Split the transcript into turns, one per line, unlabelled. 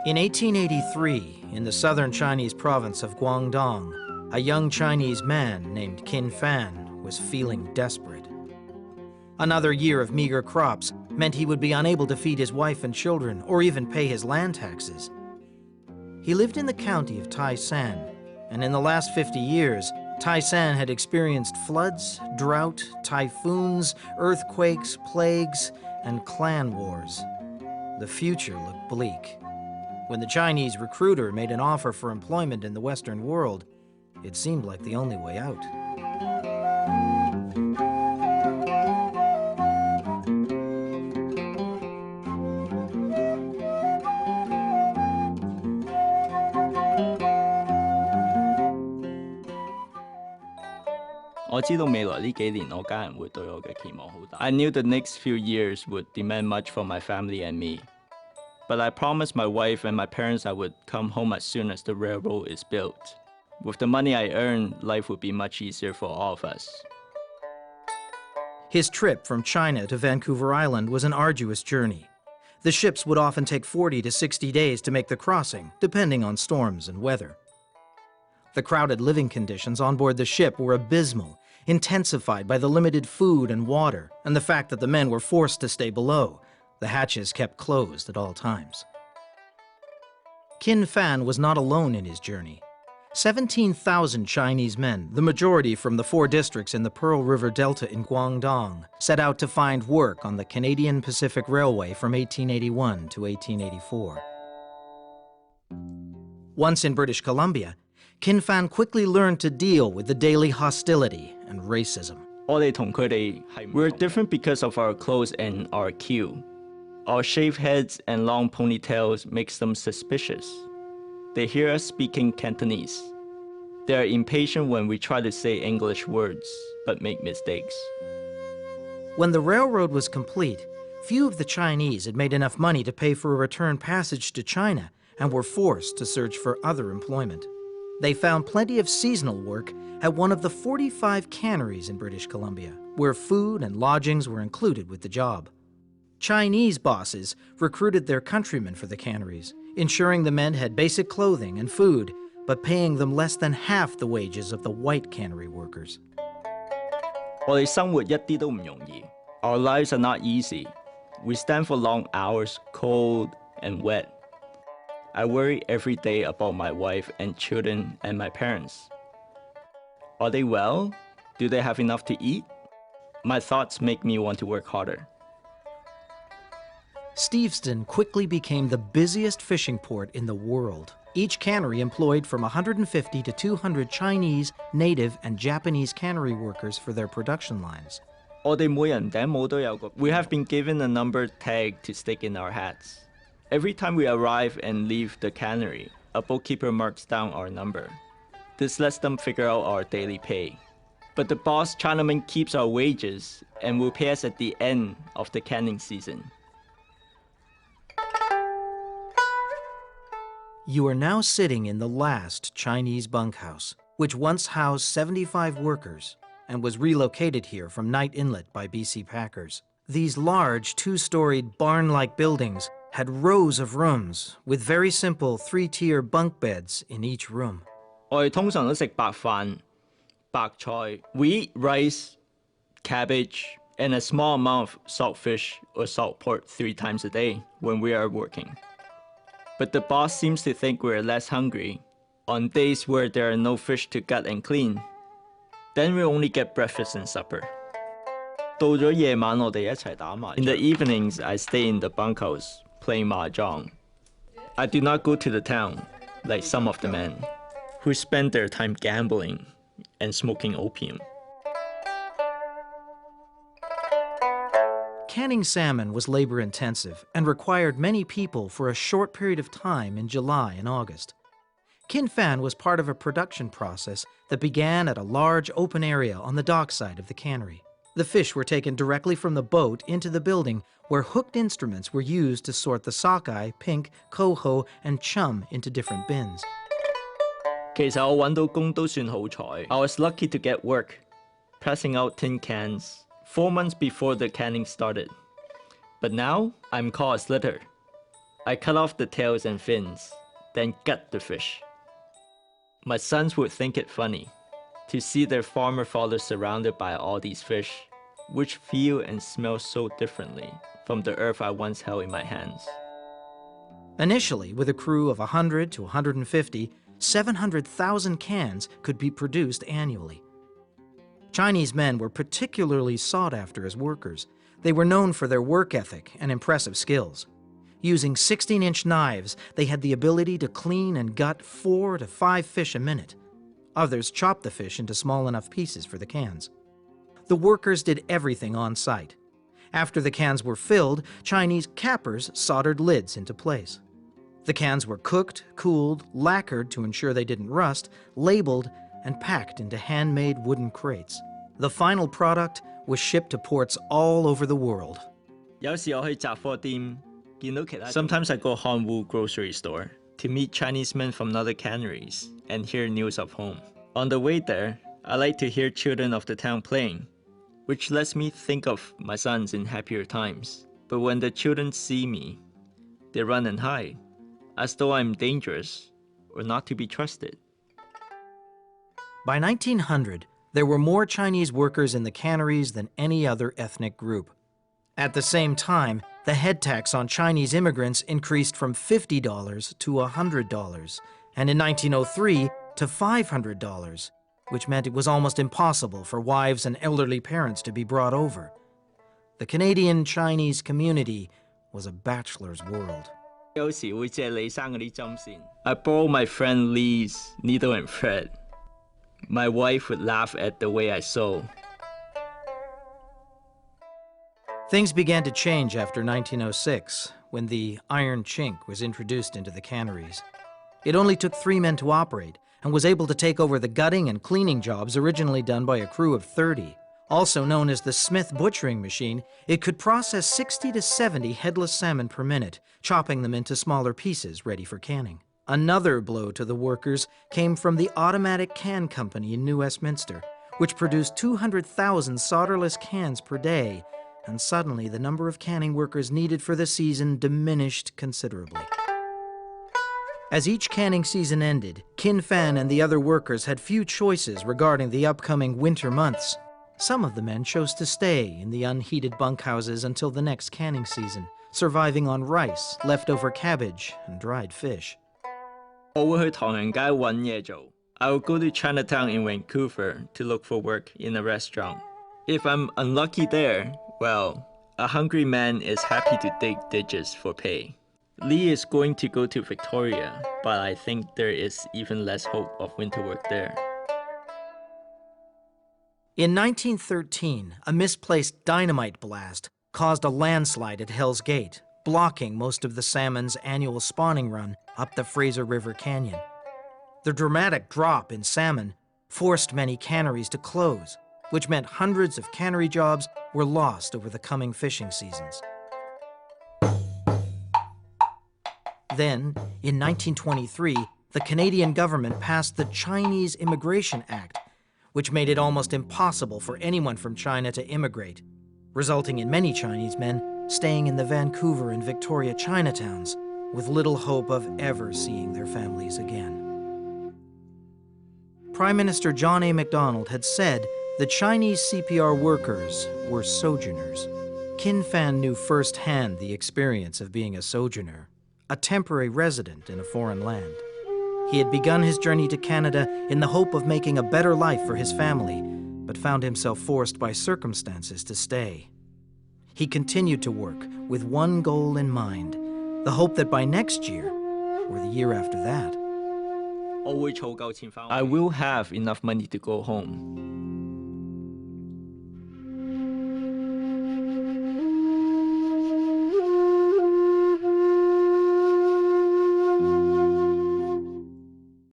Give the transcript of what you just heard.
In 1883, in the southern Chinese province of Guangdong, a young Chinese man named Qin Fan was feeling desperate. Another year of meager crops meant he would be unable to feed his wife and children or even pay his land taxes. He lived in the county of Taishan, and in the last 50 years, Taishan had experienced floods, drought, typhoons, earthquakes, plagues, and clan wars. The future looked bleak. When the Chinese recruiter made an offer for employment in the Western world, it seemed like the only way out.
I knew the next few years would demand much from my family and me. But I promised my wife and my parents I would come home as soon as the railroad is built. With the money I earned, life would be much easier for all of us.
His trip from China to Vancouver Island was an arduous journey. The ships would often take 40 to 60 days to make the crossing, depending on storms and weather. The crowded living conditions on board the ship were abysmal, intensified by the limited food and water and the fact that the men were forced to stay below, the hatches kept closed at all times. Qin Fan was not alone in his journey. 17,000 Chinese men, the majority from the 4 districts in the Pearl River Delta in Guangdong, set out to find work on the Canadian Pacific Railway from 1881 to 1884. Once in British Columbia, Qin Fan quickly learned to deal with the daily hostility and racism.
We're different because of our clothes and our queue. Our shaved heads and long ponytails makes them suspicious. They hear us speaking Cantonese. They are impatient when we try to say English words, but make mistakes.
When the railroad was complete, few of the Chinese had made enough money to pay for a return passage to China and were forced to search for other employment. They found plenty of seasonal work at one of the 45 canneries in British Columbia, where food and lodgings were included with the job. Chinese bosses recruited their countrymen for the canneries, ensuring the men had basic clothing and food, but paying them less than half the wages of the white cannery workers.
Our lives are not easy. We stand for long hours, cold and wet. I worry every day about my wife and children and my parents. Are they well? Do they have enough to eat? My thoughts make me want to work harder.
Steveston quickly became the busiest fishing port in the world. Each cannery employed from 150 to 200 Chinese, native, and Japanese cannery workers for their production lines.
We have been given a number tag to stick in our hats. Every time we arrive and leave the cannery, a bookkeeper marks down our number. This lets them figure out our daily pay. But the boss Chinaman keeps our wages and will pay us at the end of the canning season.
You are now sitting in the last Chinese bunkhouse, which once housed 75 workers and was relocated here from Knight Inlet by BC Packers. These large, 2-storied, barn-like buildings had rows of rooms with very simple 3-tier bunk beds in each room.
We eat rice, cabbage, and a small amount of salt fish or salt pork 3 times a day when we are working. But the boss seems to think we're less hungry on days where there are no fish to gut and clean. Then we only get breakfast and supper. In the evenings, I stay in the bunkhouse playing mahjong. I do not go to the town like some of the men who spend their time gambling and smoking opium.
Canning salmon was labor-intensive and required many people for a short period of time in July and August. Qin Fan was part of a production process that began at a large open area on the dockside of the cannery. The fish were taken directly from the boat into the building, where hooked instruments were used to sort the sockeye, pink, coho, and chum into different bins.
I was lucky to get work, pressing out tin cans 4 months before the canning started. But now, I'm called a slitter. I cut off the tails and fins, then gut the fish. My sons would think it funny to see their farmer father surrounded by all these fish, which feel and smell so differently from the earth I once held in my hands.
Initially, with a crew of 100 to 150, 700,000 cans could be produced annually. Chinese men were particularly sought after as workers. They were known for their work ethic and impressive skills. Using 16-inch knives, they had the ability to clean and gut 4 to 5 fish a minute. Others chopped the fish into small enough pieces for the cans. The workers did everything on site. After the cans were filled, Chinese cappers soldered lids into place. The cans were cooked, cooled, lacquered to ensure they didn't rust, labeled, and packed into handmade wooden crates. The final product was shipped to ports all over the world.
Sometimes I go Hanwoo grocery store to meet Chinese men from other canneries and hear news of home. On the way there, I like to hear children of the town playing, which lets me think of my sons in happier times. But when the children see me, they run and hide, as though I'm dangerous or not to be trusted.
By 1900, there were more Chinese workers in the canneries than any other ethnic group. At the same time, the head tax on Chinese immigrants increased from $50 to $100, and in 1903 to $500, which meant it was almost impossible for wives and elderly parents to be brought over. The Canadian Chinese community was a bachelor's world.
I borrowed my friend Lee's needle and thread. My wife would laugh at the way I sew.
Things began to change after 1906, when the iron chink was introduced into the canneries. It only took 3 men to operate, and was able to take over the gutting and cleaning jobs originally done by a crew of 30. Also known as the Smith butchering machine, it could process 60 to 70 headless salmon per minute, chopping them into smaller pieces ready for canning. Another blow to the workers came from the Automatic Can Company in New Westminster, which produced 200,000 solderless cans per day, and suddenly the number of canning workers needed for the season diminished considerably. As each canning season ended, Kin Fan and the other workers had few choices regarding the upcoming winter months. Some of the men chose to stay in the unheated bunkhouses until the next canning season, surviving on rice, leftover cabbage, and dried fish.
I will go to Chinatown in Vancouver to look for work in a restaurant. If I'm unlucky there, well, a hungry man is happy to dig ditches for pay. Lee is going to go to Victoria, but I think there is even less hope of winter work there.
In 1913, a misplaced dynamite blast caused a landslide at Hell's Gate, blocking most of the salmon's annual spawning run up the Fraser River Canyon. The dramatic drop in salmon forced many canneries to close, which meant hundreds of cannery jobs were lost over the coming fishing seasons. Then, in 1923, the Canadian government passed the Chinese Immigration Act, which made it almost impossible for anyone from China to immigrate, resulting in many Chinese men staying in the Vancouver and Victoria Chinatowns with little hope of ever seeing their families again. Prime Minister John A. Macdonald had said the Chinese CPR workers were sojourners. Kin Fan knew firsthand the experience of being a sojourner, a temporary resident in a foreign land. He had begun his journey to Canada in the hope of making a better life for his family, but found himself forced by circumstances to stay. He continued to work with one goal in mind, the hope that by next year, or the year after that,
I will have enough money to go home.